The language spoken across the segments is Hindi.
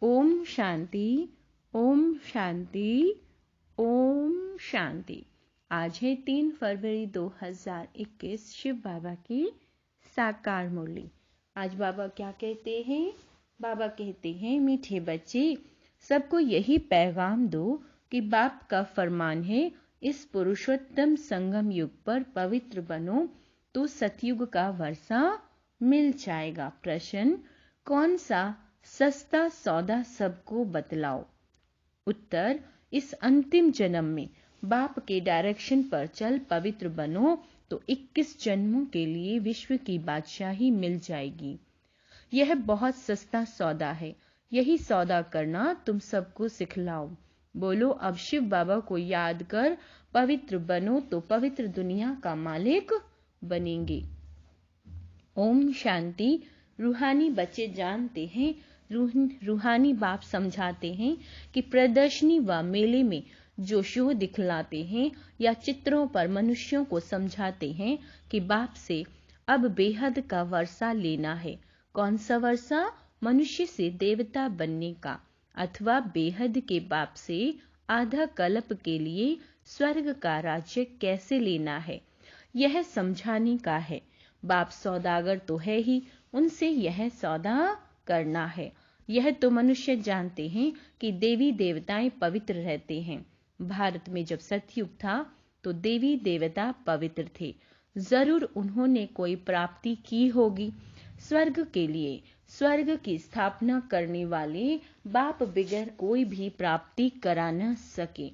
ओम शांति, ओम शांति, ओम शांति। आज है 3 फरवरी 2021, शिव बाबा की साकार मुरली। आज बाबा क्या कहते हैं? बाबा कहते हैं, मीठे बच्चे, सबको यही पैगाम दो कि बाप का फरमान है, इस पुरुषोत्तम संगम युग पर पवित्र बनो तो सतयुग का वर्षा मिल जाएगा। प्रश्न, कौन सा सस्ता सौदा सबको बतलाओ? उत्तर, इस अंतिम जन्म में बाप के डायरेक्शन पर चल पवित्र बनो तो 21 जन्मों के लिए विश्व की बादशाही मिल जाएगी। यह बहुत सस्ता सौदा है, यही सौदा करना तुम सबको सिखलाओ। बोलो, अब शिव बाबा को याद कर पवित्र बनो तो पवित्र दुनिया का मालिक बनेंगे। ओम शांति। रूहानी बच्चे जानते हैं, रूहानी बाप समझाते हैं कि प्रदर्शनी व मेले में जो शो दिखलाते हैं या चित्रों पर मनुष्यों को समझाते हैं कि बाप से अब बेहद का वर्षा लेना है। कौन सा वर्षा? मनुष्य से देवता बनने का, अथवा बेहद के बाप से आधा कल्प के लिए स्वर्ग का राज्य कैसे लेना है, यह समझाने का है। बाप सौदागर तो है ही, उनसे यह सौदा करना है। यह तो मनुष्य जानते हैं कि देवी देवताएं पवित्र रहते हैं। भारत में जब सतयुग था तो देवी देवता पवित्र थे, जरूर उन्होंने कोई प्राप्ति की होगी। स्वर्ग के लिए स्वर्ग की स्थापना करने वाले बाप बिगैर कोई भी प्राप्ति करा न सके।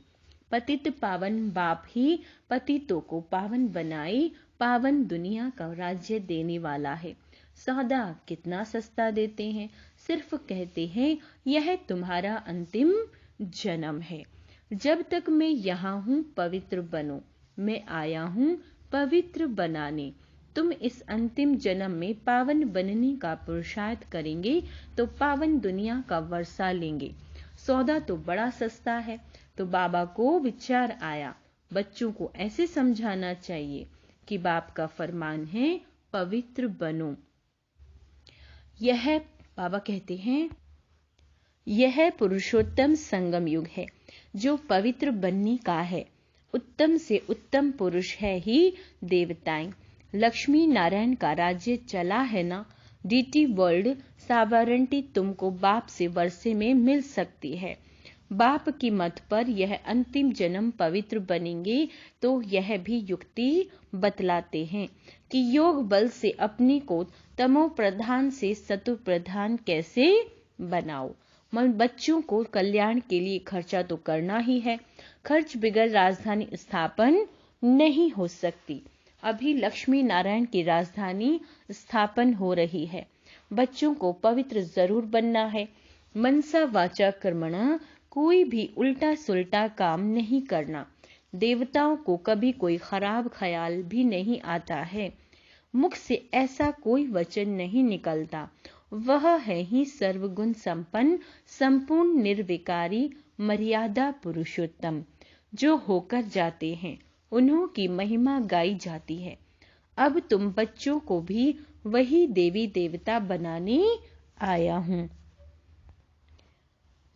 पतित पावन बाप ही पतितों को पावन बनाए, पावन दुनिया का राज्य देने वाला है। सौदा कितना सस्ता देते हैं, सिर्फ कहते हैं यह तुम्हारा अंतिम जन्म है। जब तक मैं यहाँ हूँ पवित्र बनो, मैं आया हूँ पवित्र बनाने। तुम इस अंतिम जन्म में पावन बनने का पुरुषार्थ करेंगे तो पावन दुनिया का वर्षा लेंगे। सौदा तो बड़ा सस्ता है। तो बाबा को विचार आया, बच्चों को ऐसे समझाना चाहिए कि बाप का फरमान है पवित्र बनो। यह बाबा कहते हैं, यह पुरुषोत्तम संगम युग है जो पवित्र बनने का है। उत्तम से उत्तम पुरुष है ही देवताएं। लक्ष्मी नारायण का राज्य चला है ना। डीटी वर्ल्ड सावारंटी तुमको बाप से वर्षे में मिल सकती है। बाप की मत पर यह अंतिम जन्म पवित्र बनेंगे तो यह भी युक्ति बतलाते हैं कि योग बल से अपने को तमो प्रधान से सतु प्रधान कैसे बनाओ। बच्चों को कल्याण के लिए खर्चा तो करना ही है। खर्च बिगड़ राजधानी स्थापन नहीं हो सकती। अभी लक्ष्मी नारायण की राजधानी स्थापन हो रही है। बच्चों को पवित्र जरूर बनना है। मनसा वाचा कर्मणा, कोई भी उल्टा सुल्टा काम नहीं करना। देवताओं को कभी कोई खराब ख्याल भी नहीं आता है। मुख से ऐसा कोई वचन नहीं निकलता। वह है ही सर्वगुण संपन्न, संपूर्ण निर्विकारी, मर्यादा पुरुषोत्तम। जो होकर जाते हैं उन्हों की महिमा गाई जाती है। अब तुम बच्चों को भी वही देवी देवता बनाने आया हूं।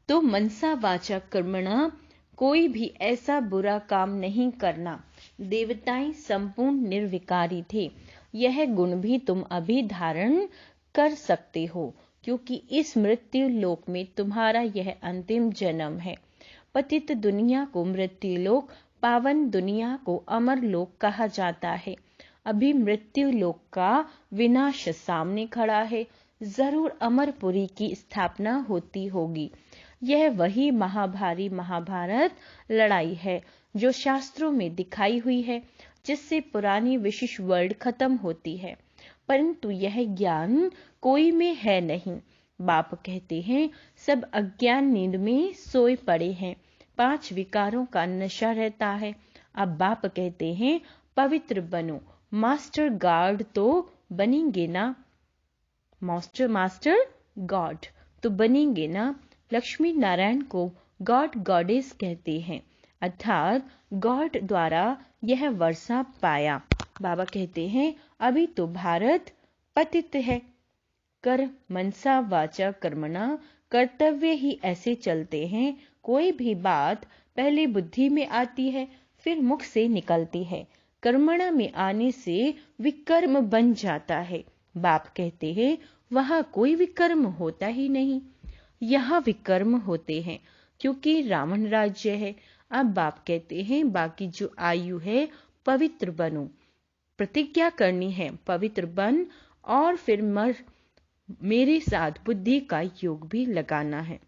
तो मनसा वाचा कर्मणा, कोई भी ऐसा बुरा काम नहीं करना। देवताएं संपूर्ण निर्विकारी थे। यह गुण भी तुम अभी धारण कर सकते हो, क्योंकि इस मृत्यु लोक में तुम्हारा यह अंतिम जन्म है। पतित दुनिया को मृत्यु लोक, पावन दुनिया को अमर लोक कहा जाता है। अभी मृत्यु लोक का विनाश सामने खड़ा है। जरूर अमरपुरी की स्थापना होती होगी। यह वही महाभारी महाभारत लड़ाई है जो शास्त्रों में दिखाई हुई है, जिससे पुरानी विशिष्ट वर्ल्ड खत्म होती है। परंतु यह ज्ञान कोई में है नहीं। बाप कहते हैं, सब अज्ञान नींद में सोए पड़े हैं। 5 विकारों का नशा रहता है। अब बाप कहते हैं, पवित्र बनो। मास्टर गार्ड तो बनेंगे ना। मास्टर गॉड तो बनेंगे ना। लक्ष्मी नारायण को गॉड गॉडेस कहते हैं, अर्थात गॉड द्वारा यह वर्षा पाया। बाबा कहते हैं, अभी तो भारत पतित है। कर मनसा वाचा कर्मणा, कर्तव्य ही ऐसे चलते हैं। कोई भी बात पहले बुद्धि में आती है, फिर मुख से निकलती है। कर्मणा में आने से विकर्म बन जाता है। बाप कहते हैं वहां कोई विकर्म होता ही नहीं, यहाँ विकर्म होते हैं, क्योंकि रावण राज्य है। अब बाप कहते हैं बाकी जो आयु है पवित्र बनो, प्रतिज्ञा करनी है पवित्र बन, और फिर मेरे साथ बुद्धि का योग भी लगाना है।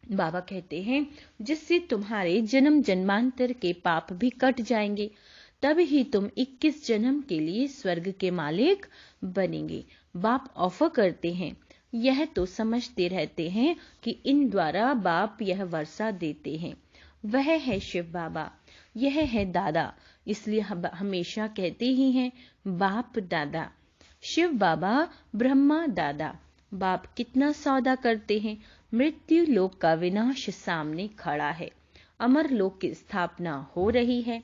बाबा कहते हैं जिससे तुम्हारे जन्म जन्मांतर के पाप भी कट जाएंगे, तब ही तुम 21 जन्म के लिए स्वर्ग के मालिक बनेंगे। बाप ऑफर करते हैं, यह तो समझते रहते हैं कि इन द्वारा बाप यह वर्षा देते हैं। वह है शिव बाबा, यह है दादा, इसलिए हमेशा कहते ही हैं बाप दादा। शिव बाबा ब्रह्मा दादा। बाप कितना सौदा करते हैं। मृत्यु लोक का विनाश सामने खड़ा है, अमर लोक की स्थापना हो रही है।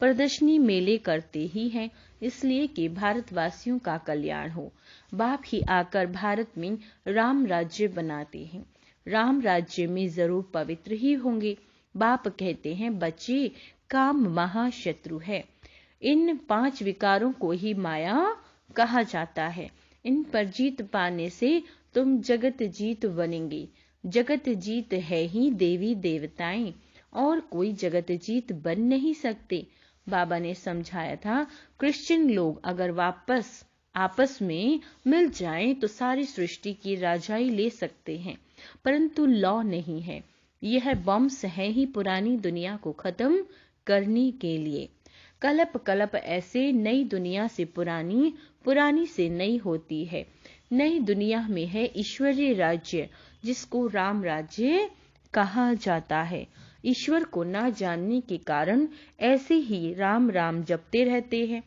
प्रदर्शनी मेले करते ही हैं, इसलिए कि भारतवासियों का कल्याण हो। बाप ही आकर भारत में राम राज्य बनाते हैं। राम राज्य में जरूर पवित्र ही होंगे। बाप कहते हैं बच्चे, काम महाशत्रु है। इन 5 विकारों को ही माया कहा जाता है। इन पर जीत पाने से तुम जगत जीत बनेंगे। जगत जीत है ही देवी देवताएं, और कोई जगत जीत बन नहीं सकते। बाबा ने समझाया था क्रिश्चियन लोग अगर वापस आपस में मिल जाएं तो सारी सृष्टि की राजाई ले सकते हैं, परंतु लॉ नहीं है। यह बॉम्ब्स है ही पुरानी दुनिया को खत्म करने के लिए। कलप कलप ऐसे नई दुनिया से पुरानी, पुरानी से नई होती है। नई दुनिया में है ईश्वरीय राज्य, जिसको राम राज्य कहा जाता है। ईश्वर को ना जानने के कारण ऐसे ही राम राम जपते रहते हैं।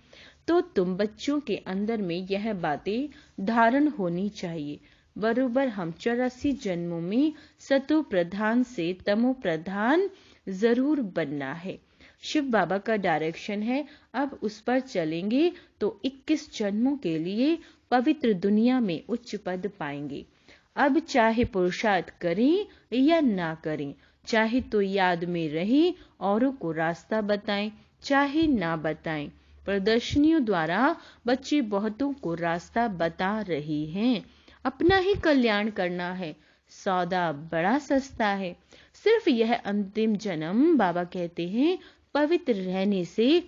तो तुम बच्चों के अंदर में यह बातें धारण होनी चाहिए। बरोबर हम 84 जन्मों में सतो प्रधान से तमो प्रधान जरूर बनना है। शिव बाबा का डायरेक्शन है, अब उस पर चलेंगे तो 21 जन्मों के लिए पवित्र दुनिया में उच्च पद पाएंगे। अब चाहे पुरुषार्थ करें या ना करें, चाहे तो याद में रहें, औरों को रास्ता बताएं, चाहे ना बताएं। प्रदर्शनियों द्वारा बच्चे बहुतों को रास्ता बता रही हैं। अपना ही कल्याण करना है, सौदा बड़ा सस्ता है। सिर्फ यह अंतिम जन्म बाबा कहते हैं पवित्र रहने से,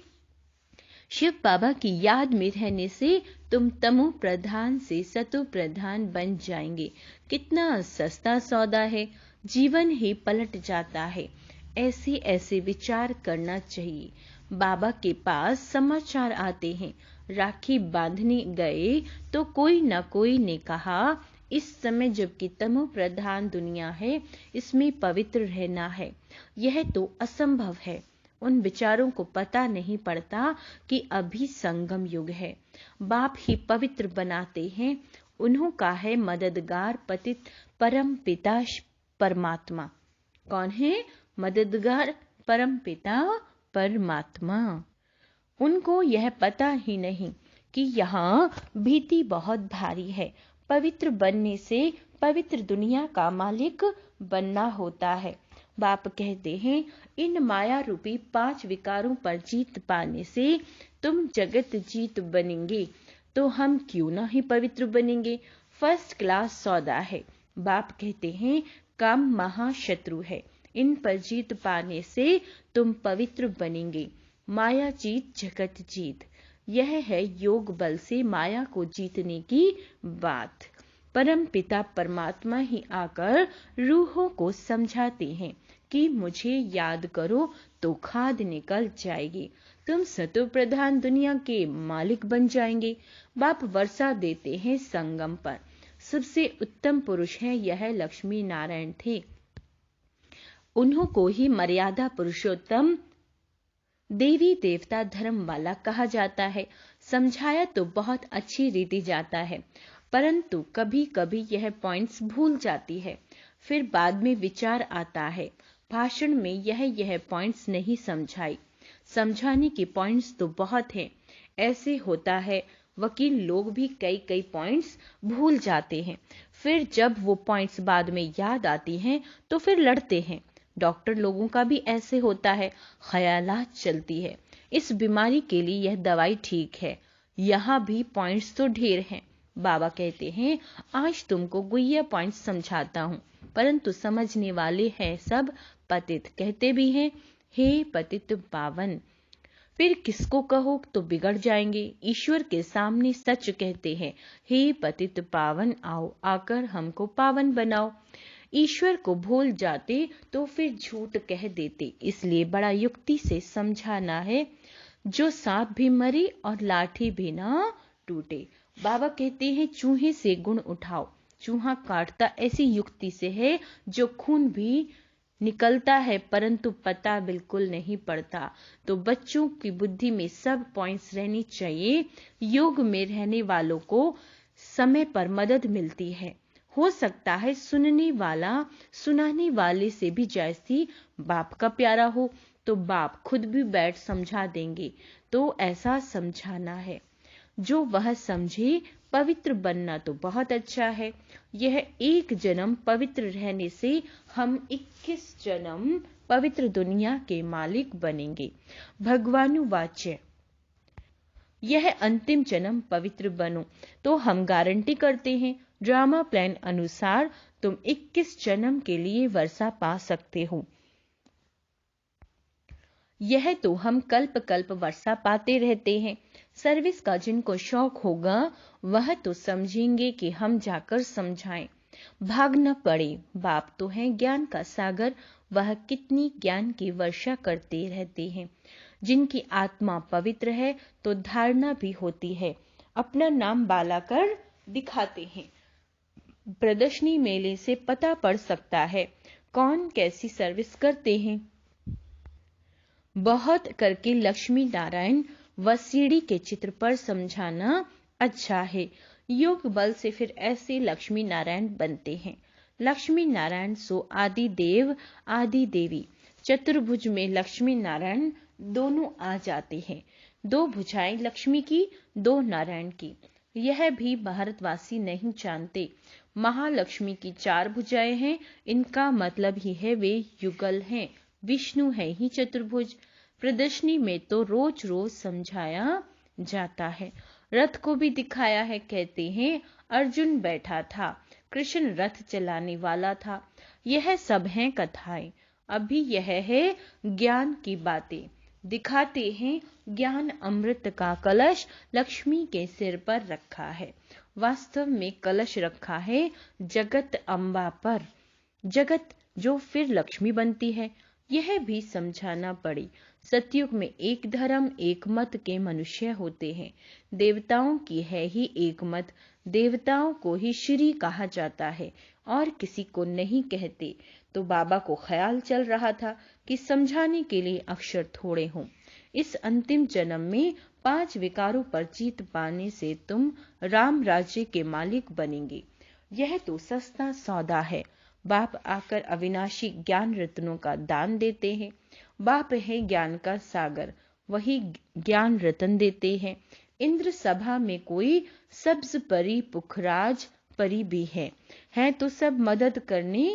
शिव बाबा की याद में रहने से तुम तमो प्रधान से सतो प्रधान बन जाएंगे। कितना सस्ता सौदा है, जीवन ही पलट जाता है। ऐसे ऐसे विचार करना चाहिए। बाबा के पास समाचार आते हैं, राखी बांधने गए तो कोई न कोई ने कहा इस समय जबकि तमो प्रधान दुनिया है, इसमें पवित्र रहना है। यह तो असंभव है। उन विचारों को पता नहीं पड़ता कि अभी संगम युग है। बाप ही पवित्र बनाते हैं। उन्हों का है मददगार पतित परम पिता परमात्मा। कौन है मददगार परम पिता परमात्मा? उनको यह पता ही नहीं कि यहाँ भीति बहुत भारी है। पवित्र बनने से पवित्र दुनिया का मालिक बनना होता है। बाप कहते हैं इन माया रूपी 5 विकारों पर जीत पाने से तुम जगत जीत बनेंगे। तो हम क्यों ना ही पवित्र बनेंगे? फर्स्ट क्लास सौदा है। बाप कहते हैं काम महाशत्रु है, इन पर जीत पाने से तुम पवित्र बनेंगे। माया जीत जगत जीत, यह है योग बल से माया को जीतने की बात। परम पिता परमात्मा ही आकर रूहों को समझाते हैं कि मुझे याद करो तो खाद निकल जाएगी, तुम सतो प्रधान दुनिया के मालिक बन जाएंगे। बाप वर्षा देते हैं संगम पर। सबसे उत्तम पुरुष है यह लक्ष्मी नारायण थे। उन्हों को ही मर्यादा पुरुषोत्तम देवी देवता धर्म वाला कहा जाता है। समझाया तो बहुत अच्छी रीति जाता है, परंतु कभी कभी यह पॉइंट्स भूल जाती है। फिर बाद में विचार आता है, भाषण में यह पॉइंट्स नहीं समझाई। समझाने के पॉइंट्स तो बहुत हैं। ऐसे होता है वकील लोग भी कई पॉइंट्स भूल जाते हैं। फिर जब वो पॉइंट्स बाद में याद आती हैं तो फिर लड़ते हैं। डॉक्टर लोगों का भी ऐसे होता है, ख्यालात चलती है। इस बीमारी के लिए यह दवाई ठीक है। यहाँ भी पॉइंट्स तो ढेर हैं। बाबा कहते हैं, आज तुमको गुइया पॉइंट्स समझाता हूँ, परंतु समझने वाले हैं सब पतित। कहते भी हैं, हे पतित पावन। फिर किसको कहो तो बिगड़ जाएंगे। ईश्वर के सामने सच कहते हैं, हे पतित पावन आओ, आकर हमको पावन बनाओ। ईश्वर को भूल जाते तो फिर झूठ कह देते। इसलिए बड़ा युक्ति से समझाना है, जो सांप भी मरे और लाठी भी ना टूटे। बाबा कहते हैं, चूहे से गुण उठाओ। चूहा काटता ऐसी युक्ति से है जो खून भी निकलता है परंतु पता बिल्कुल नहीं पड़ता। तो बच्चों की बुद्धि में सब पॉइंट्स रहनी चाहिए। योग में रहने वालों को समय पर मदद मिलती है। हो सकता है सुनने वाला सुनाने वाले से भी जैसी बाप का प्यारा हो, तो बाप खुद भी बैठ समझा देंगे। तो ऐसा समझाना है जो वह समझे। पवित्र बनना तो बहुत अच्छा है। यह एक जन्म पवित्र रहने से हम 21 जन्म पवित्र दुनिया के मालिक बनेंगे। भगवानुवाच्य, यह अंतिम जन्म पवित्र बनो। तो हम गारंटी करते हैं, ड्रामा प्लान अनुसार तुम 21 जन्म के लिए वर्षा पा सकते हो। यह तो हम कल्प कल्प वर्षा पाते रहते हैं। सर्विस का जिनको शौक होगा वह तो समझेंगे कि हम जाकर समझाएं। भाग न पड़े। बाप तो है ज्ञान का सागर, वह कितनी ज्ञान की वर्षा करते रहते हैं। जिनकी आत्मा पवित्र है तो धारणा भी होती है। अपना नाम बाला कर दिखाते हैं। प्रदर्शनी मेले से पता पड़ सकता है कौन कैसी सर्विस करते हैं। बहुत करके लक्ष्मी नारायण व सीढ़ी के चित्र पर समझाना अच्छा है। योग बल से फिर ऐसे लक्ष्मी नारायण बनते हैं। लक्ष्मी नारायण सो आदि देव आदि देवी। चतुर्भुज में लक्ष्मी नारायण दोनों आ जाते हैं। 2 भुजाएं लक्ष्मी की, 2 नारायण की। यह भी भारतवासी नहीं जानते। महालक्ष्मी की 4 भुजाएं हैं। इनका मतलब ही है वे युगल हैं। विष्णु है ही चतुर्भुज। प्रदर्शनी में तो रोज रोज समझाया जाता है। रथ को भी दिखाया है। कहते हैं, अर्जुन बैठा था, कृष्ण रथ चलाने वाला था। यह सब हैं कथाएं। अभी यह है ज्ञान की बातें। दिखाते हैं ज्ञान अमृत का कलश लक्ष्मी के सिर पर रखा है। वास्तव में कलश रखा है जगत अम्बा पर। जगत जो फिर लक्ष्मी बनती है, यह भी समझाना पड़ी। सतयुग में एक धर्म एक मत के मनुष्य होते हैं। देवताओं की है ही एक मत। देवताओं को ही श्री कहा जाता है और किसी को नहीं कहते। तो बाबा को ख्याल चल रहा था कि समझाने के लिए अक्षर थोड़े हों। इस अंतिम जन्म में 5 विकारों पर जीत पाने से तुम राम राज्य के मालिक बनेंगे। यह तो सस्ता सौदा है। बाप आकर अविनाशी ज्ञान रत्नों का दान देते हैं। बाप है ज्ञान का सागर, वही ज्ञान रतन देते हैं। इंद्र सभा में कोई सब्ज परी पुखराज परी भी है तो सब मदद करने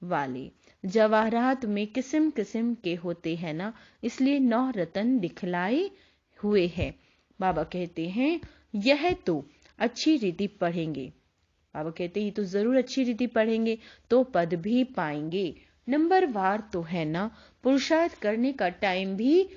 वाले। जवाहरात में किस्म किस्म के होते हैं ना, इसलिए 9 रतन दिखलाए हुए हैं। बाबा कहते हैं, यह तो अच्छी रीति पढ़ेंगे। बाबा कहते हैं, तो जरूर अच्छी रीति पढ़ेंगे तो पद भी पाएंगे। नंबर वार तो है ना, पुरुषार्थ करने का टाइम भी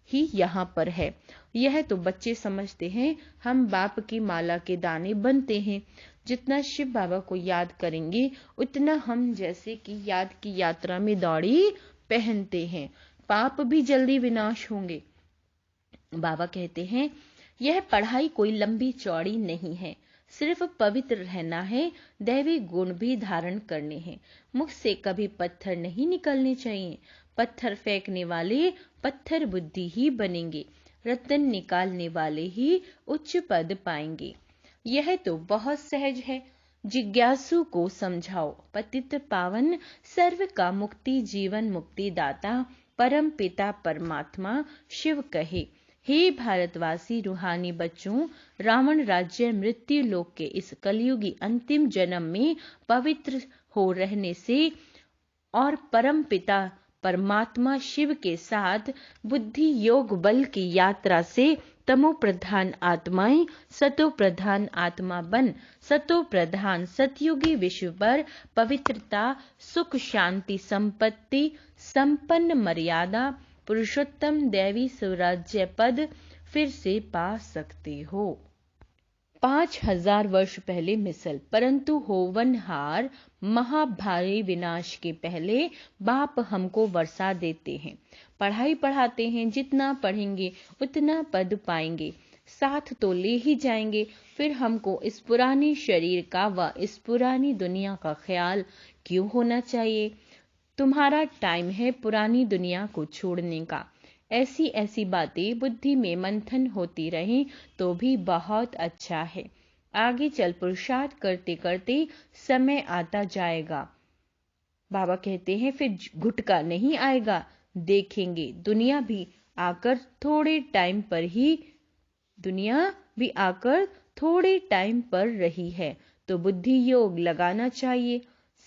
ही यहाँ पर है। यह तो बच्चे समझते हैं हम बाप की माला के दाने बनते हैं। जितना शिव बाबा को याद करेंगे उतना हम जैसे कि याद की यात्रा में दौड़ी पहनते हैं। पाप भी जल्दी विनाश होंगे। बाबा कहते हैं, यह पढ़ाई कोई लंबी चौड़ी नहीं है, सिर्फ पवित्र रहना है। दैवी गुण भी धारण करने हैं। मुख से कभी पत्थर नहीं निकलने चाहिए। पत्थर फेंकने वाले पत्थर बुद्धि ही बनेंगे। रत्न निकालने वाले ही उच्च पद पाएंगे। यह तो बहुत सहज है। जिज्ञासु को समझाओ। पतित पावन सर्व का मुक्ति जीवन मुक्ति दाता परम पिता परमात्मा शिव कहे, हे भारतवासी रूहानी बच्चों, रावण राज्य मृत्यु लोक के इस कलयुगी अंतिम जन्म में पवित्र हो रहने से और परम पिता परमात्मा शिव के साथ बुद्धि योग बल की यात्रा से तमो प्रधान आत्माएं सतो प्रधान आत्मा बन सतो प्रधान सतयुगी विश्व पर पवित्रता, सुख, शांति, संपत्ति, संपन्न मर्यादा, पुरुषोत्तम दैवी स्वराज्य पद फिर से पा सकते हो। 5000 वर्ष पहले मिसल, परंतु होवनहार महाभारी विनाश के पहले बाप हमको वर्षा देते हैं, पढ़ाई पढ़ाते हैं, जितना पढ़ेंगे उतना पद पाएंगे, साथ तो ले ही जाएंगे। फिर हमको इस पुराने शरीर का व इस पुरानी दुनिया का ख्याल क्यों होना चाहिए? तुम्हारा टाइम है पुरानी दुनिया को छोड़ने का। ऐसी ऐसी बातें बुद्धि में मंथन होती रहे तो भी बहुत अच्छा है। आगे चल पुरुषार्थ करते करते समय आता जाएगा। बाबा कहते हैं फिर घुटका नहीं आएगा। देखेंगे दुनिया भी आकर थोड़े टाइम पर रही है तो बुद्धि योग लगाना चाहिए।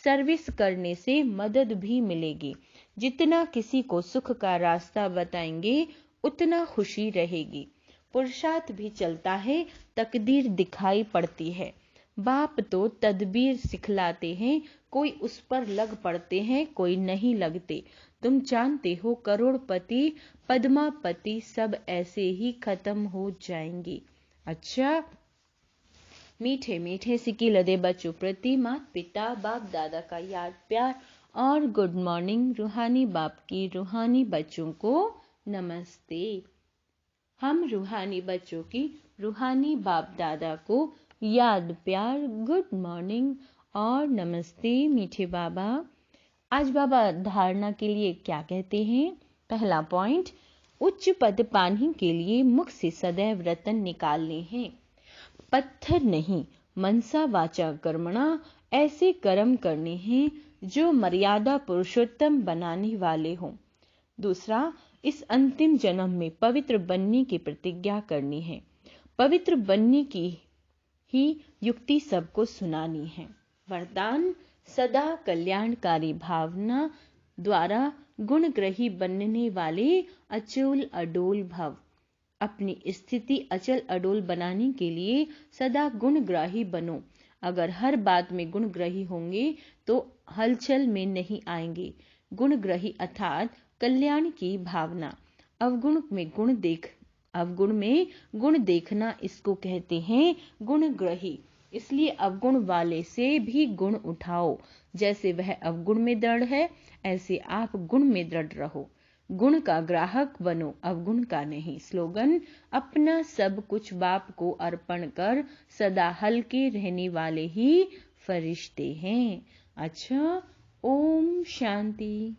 सर्विस करने से मदद भी मिलेगी। जितना किसी को सुख का रास्ता बताएंगे उतना खुशी रहेगी। पुरुषार्थ भी चलता है, तकदीर दिखाई पड़ती है। बाप तो तदबीर सिखलाते हैं, कोई उस पर लग पड़ते हैं, कोई नहीं लगते। तुम जानते हो करोड़पति पद्मापति सब ऐसे ही खत्म हो जाएंगे। अच्छा, मीठे मीठे सिक्के लदे बच्चों प्रति माता पिता बाप दादा का याद प्यार और गुड मॉर्निंग। रूहानी बाप की रूहानी बच्चों को नमस्ते। हम रूहानी बच्चों की रूहानी बाप दादा को याद प्यार, गुड मॉर्निंग और नमस्ते। मीठे बाबा, आज बाबा धारणा के लिए क्या कहते हैं? पहला पॉइंट, उच्च पद पाने के लिए मुख से सदैव रतन निकालने हैं, पत्थर नहीं। मनसा वाचा कर्मणा, ऐसे कर्म करने हैं जो मर्यादा पुरुषोत्तम बनाने वाले हों। दूसरा, इस अंतिम जन्म में पवित्र बनने की प्रतिज्ञा करनी है। पवित्र बनने की ही युक्ति सबको सुनानी है। वरदान, सदा कल्याणकारी भावना द्वारा गुणग्रही बनने वाले अचल अडोल भव। अपनी स्थिति अचल अडोल बनाने के लिए सदा गुणग्राही बनो। अगर हर बात में गुणग्राही होंगे तो हलचल में नहीं आएंगे। गुणग्राही अर्थात कल्याण की भावना। अवगुण में गुण देखना, इसको कहते हैं गुणग्राही। इसलिए अवगुण वाले से भी गुण उठाओ। जैसे वह अवगुण में दृढ़ है, ऐसे आप गुण में दृढ़ रहो। गुण का ग्राहक बनो, अवगुण का नहीं। स्लोगन, अपना सब कुछ बाप को अर्पण कर सदा हल्के रहने वाले ही फरिश्ते हैं। अच्छा, ओम शांति।